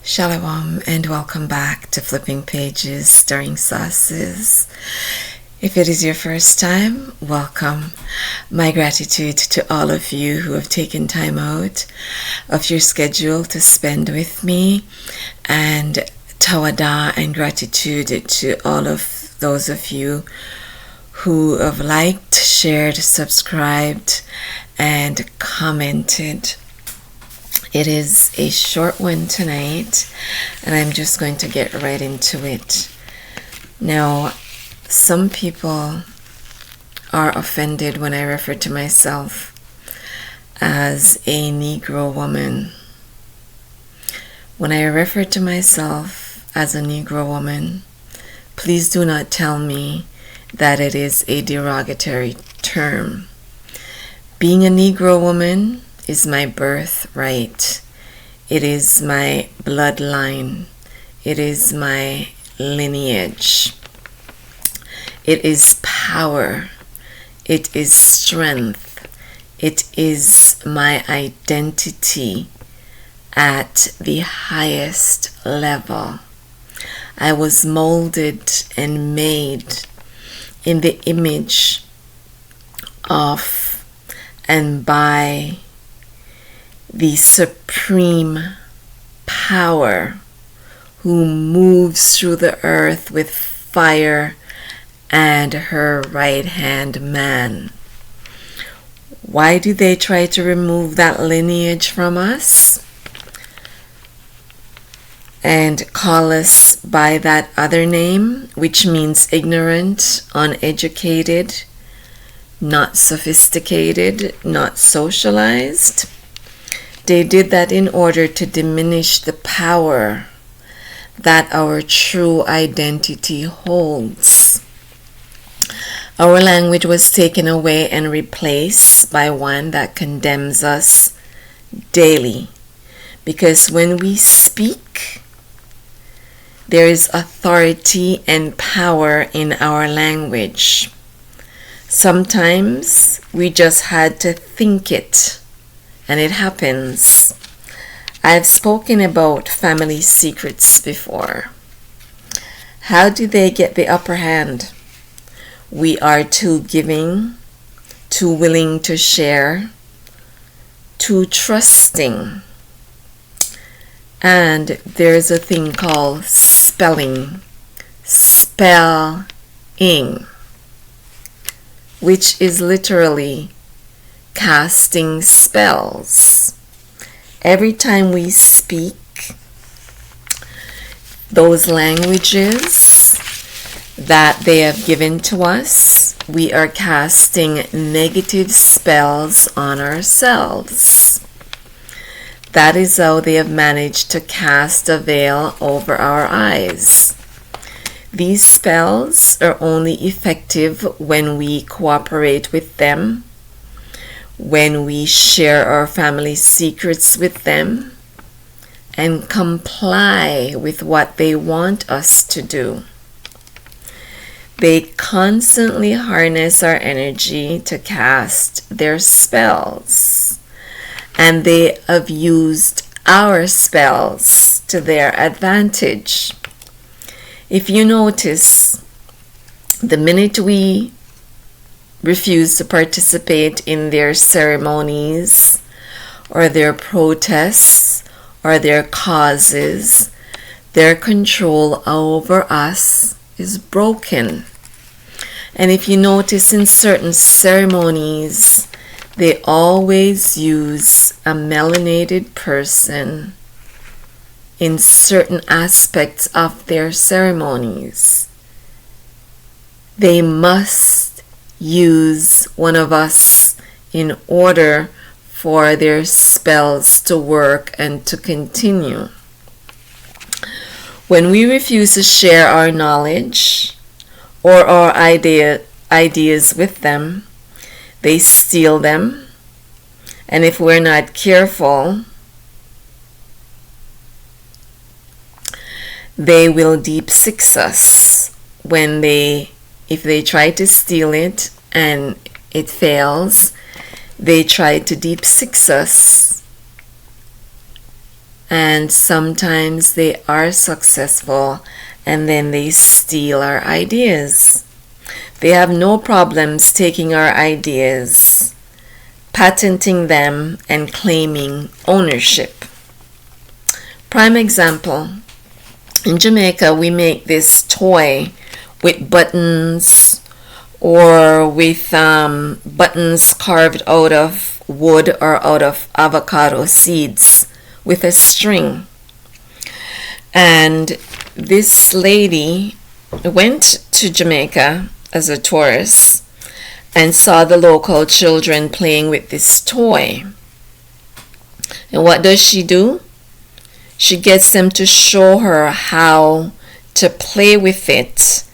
Shalom and welcome back to Flipping Pages Stirring Sauces. If it is your first time, welcome. My gratitude to all of you who have taken time out of your schedule to spend with me, and tawada and gratitude to all of those of you who have liked, shared, subscribed, and commented. It is a short one tonight, and I'm just going to get right into it. Now, some people are offended when I refer to myself as a Negro woman. When I refer to myself as a Negro woman, please do not tell me that it is a derogatory term. Being a Negro woman is my birthright. It is my bloodline. It is my lineage. It is power. It is strength. It is my identity at the highest level. I was molded and made in the image of and by the supreme power who moves through the earth with fire and her right hand man. Why do they try to remove that lineage from us and call us by that other name, which means ignorant, uneducated, not sophisticated, not socialized? They did that in order to diminish the power that our true identity holds. Our language was taken away and replaced by one that condemns us daily. Because when we speak, there is authority and power in our language. Sometimes we just had to think it, and it happens. I've spoken about family secrets before. How do they get the upper hand? We are too giving, too willing to share, too trusting. And there's a thing called spelling, which is literally casting spells. Every time we speak those languages that they have given to us, we are casting negative spells on ourselves. That is how they have managed to cast a veil over our eyes. These spells are only effective when we cooperate with them, when we share our family secrets with them, and comply with what they want us to do. They constantly harness our energy to cast their spells, and they have used our spells to their advantage. If you notice, the minute we refuse to participate in their ceremonies or their protests or their causes, their control over us is broken. And if you notice, in certain ceremonies, they always use a melanated person in certain aspects of their ceremonies. They must use one of us in order for their spells to work and to continue. When we refuse to share our knowledge or our ideas with them, they steal them, and if we're not careful, they will deep six us if they try to steal it and it fails. They try to deep six us and sometimes they are successful, and then they steal our ideas. They have no problems taking our ideas, patenting them, and claiming ownership. Prime example, in Jamaica, we make this toy with buttons, or with buttons carved out of wood or out of avocado seeds with a string. And this lady went to Jamaica as a tourist and saw the local children playing with this toy. And what does she do? She gets them to show her how to play with it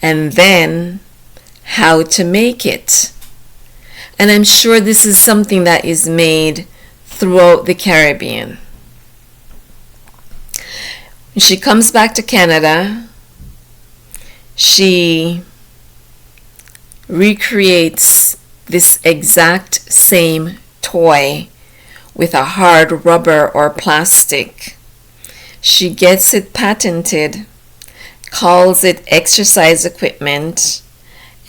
and then how to make it. And I'm sure this is something that is made throughout the Caribbean. When she comes back to Canada, she recreates this exact same toy with a hard rubber or plastic. She gets it patented, calls it exercise equipment,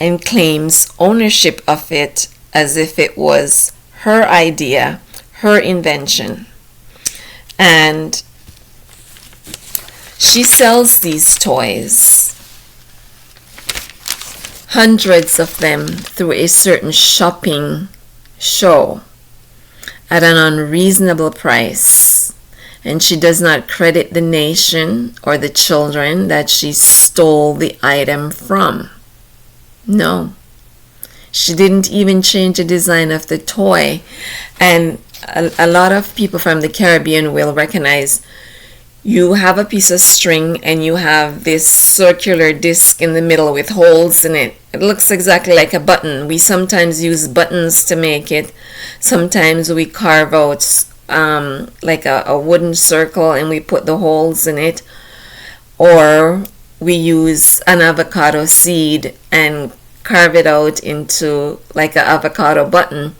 and claims ownership of it as if it was her idea, her invention. And she sells these toys, hundreds of them, through a certain shopping show at an unreasonable price. And she does not credit the nation or the children that she stole the item from. No. She didn't even change the design of the toy. And a lot of people from the Caribbean will recognize, you have a piece of string and you have this circular disc in the middle with holes in it. It looks exactly like a button. We sometimes use buttons to make it. Sometimes we carve out like a wooden circle and we put the holes in it. Or we use an avocado seed and carve it out into like an avocado button.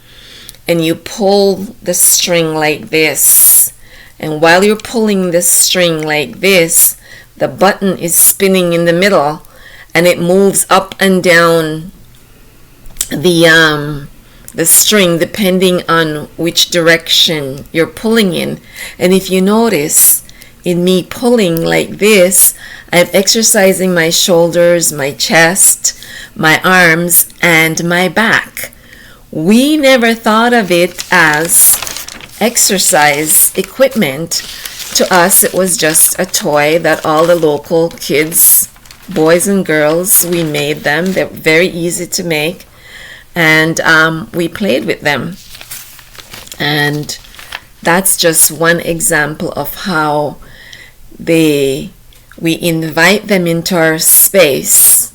And you pull the string like this. And while you're pulling the string like this, the button is spinning in the middle and it moves up and down the string depending on which direction you're pulling in. And if you notice, in me pulling like this, I'm exercising my shoulders, my chest, my arms, and my back. We never thought of it as exercise equipment. To us, it was just a toy that all the local kids, boys and girls, we made them. They're very easy to make, and we played with them. And that's just one example of how we invite them into our space,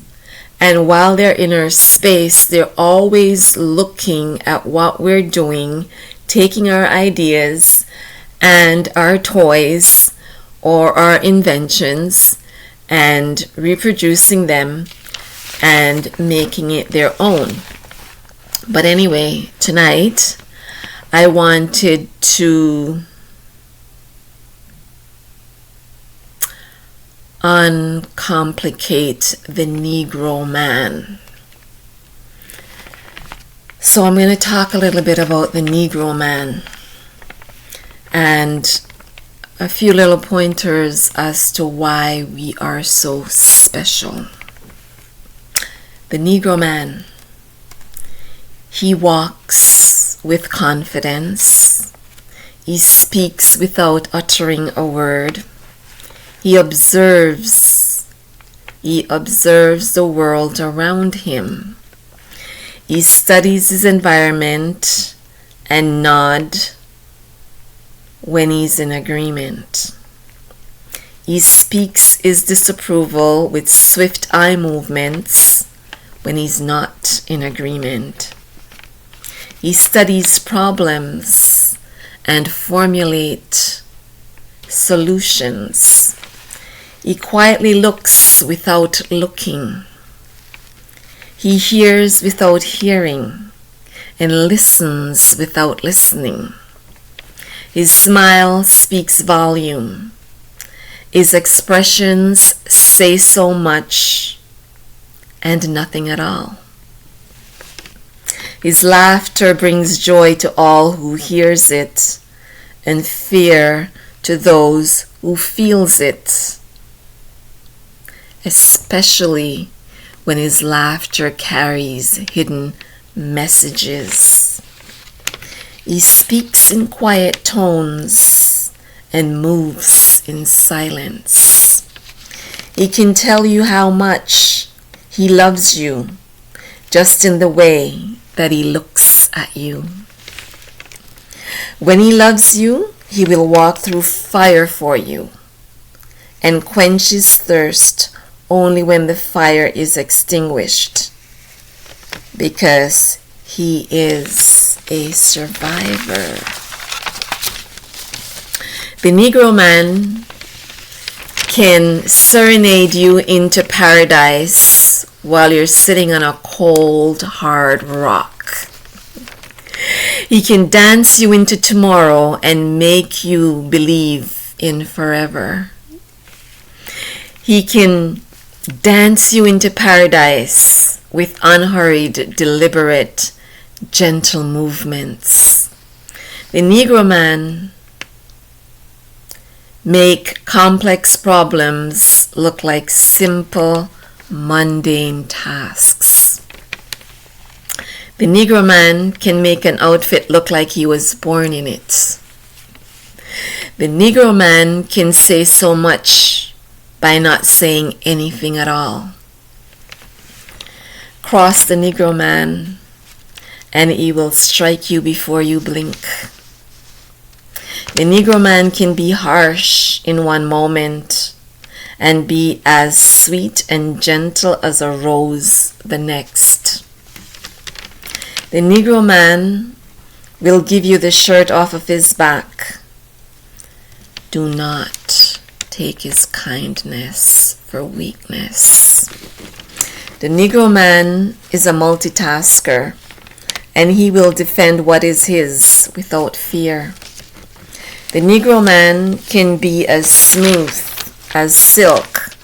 and while they're in our space, they're always looking at what we're doing, taking our ideas and our toys or our inventions and reproducing them and making it their own. But anyway, tonight I wanted to uncomplicate the Negro man. So I'm going to talk a little bit about the Negro man and a few little pointers as to why we are so special. The Negro man, he walks with confidence. He speaks without uttering a word. He observes the world around him. He studies his environment and nods when he's in agreement. He speaks his disapproval with swift eye movements when he's not in agreement. He studies problems and formulates solutions. He quietly looks without looking. He hears without hearing and listens without listening. His smile speaks volume. His expressions say so much and nothing at all. His laughter brings joy to all who hears it and fear to those who feels it, especially when his laughter carries hidden messages. He speaks in quiet tones and moves in silence. He can tell you how much he loves you just in the way that he looks at you. When he loves you, he will walk through fire for you and quench his thirst only when the fire is extinguished, because he is a survivor. The Negro man can serenade you into paradise while you're sitting on a cold, hard rock. He can dance you into tomorrow and make you believe in forever. He can dance you into paradise with unhurried, deliberate, gentle movements. The Negro man make complex problems look like simple, mundane tasks. The Negro man can make an outfit look like he was born in it. The Negro man can say so much by not saying anything at all. Cross the Negro man and he will strike you before you blink. The Negro man can be harsh in one moment and be as sweet and gentle as a rose the next. The Negro man will give you the shirt off of his back. Do not take his kindness for weakness. The Negro man is a multitasker, and he will defend what is his without fear. The Negro man can be as smooth as silk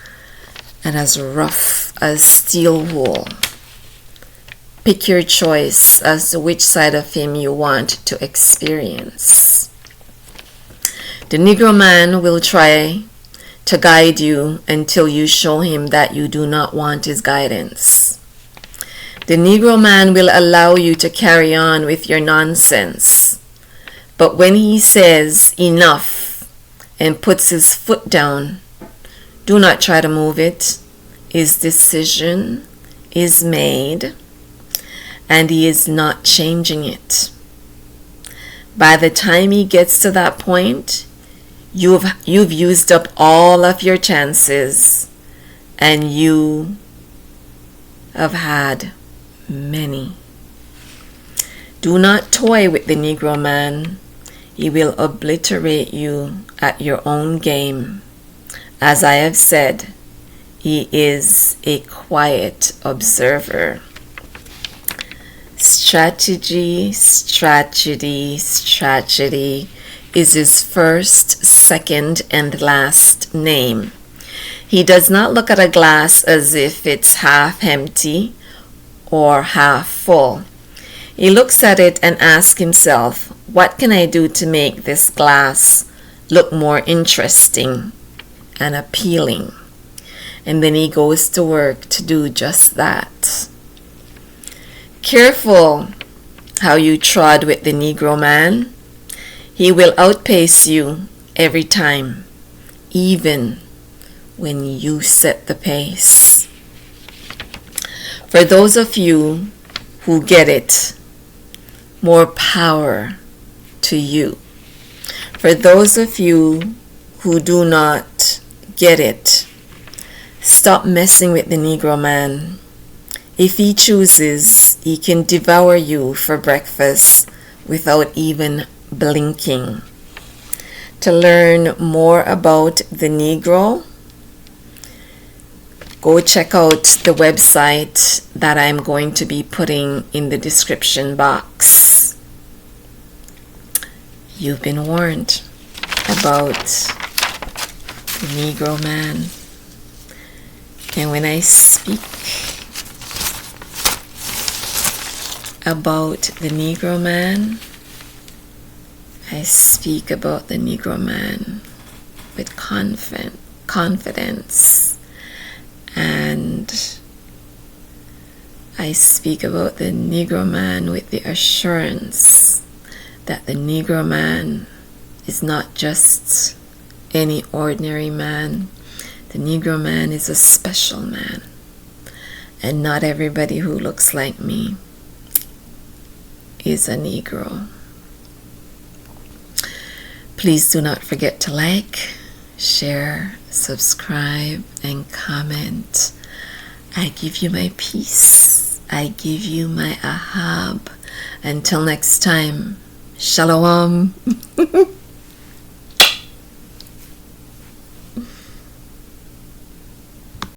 and as rough as steel wool. Pick your choice as to which side of him you want to experience. The Negro man will try to guide you until you show him that you do not want his guidance. The Negro man will allow you to carry on with your nonsense, but when he says enough and puts his foot down, do not try to move it. His decision is made, and he is not changing it. By the time he gets to that point, you've used up all of your chances, and you have had many. Do not toy with the Negro man. He will obliterate you at your own game. As I have said, he is a quiet observer. Strategy is his first, second, and last name. He does not look at a glass as if it's half empty or half full. He looks at it and asks himself, what can I do to make this glass look more interesting and appealing? And then he goes to work to do just that. Careful how you trod with the Negro man. He will outpace you every time, even when you set the pace. For those of you who get it, more power to you. For those of you who do not get it, stop messing with the Negro man. If he chooses, he can devour you for breakfast without even blinking. To learn more about the Negro, go check out the website that I'm going to be putting in the description box. You've been warned about the Negro man. And when I speak about the Negro man, I speak about the Negro man with confidence, and I speak about the Negro man with the assurance that the Negro man is not just any ordinary man. The Negro man is a special man, and not everybody who looks like me is a Negro. Please do not forget to like, share, subscribe, and comment. I give you my peace. I give you my ahab. Until next time, shalom.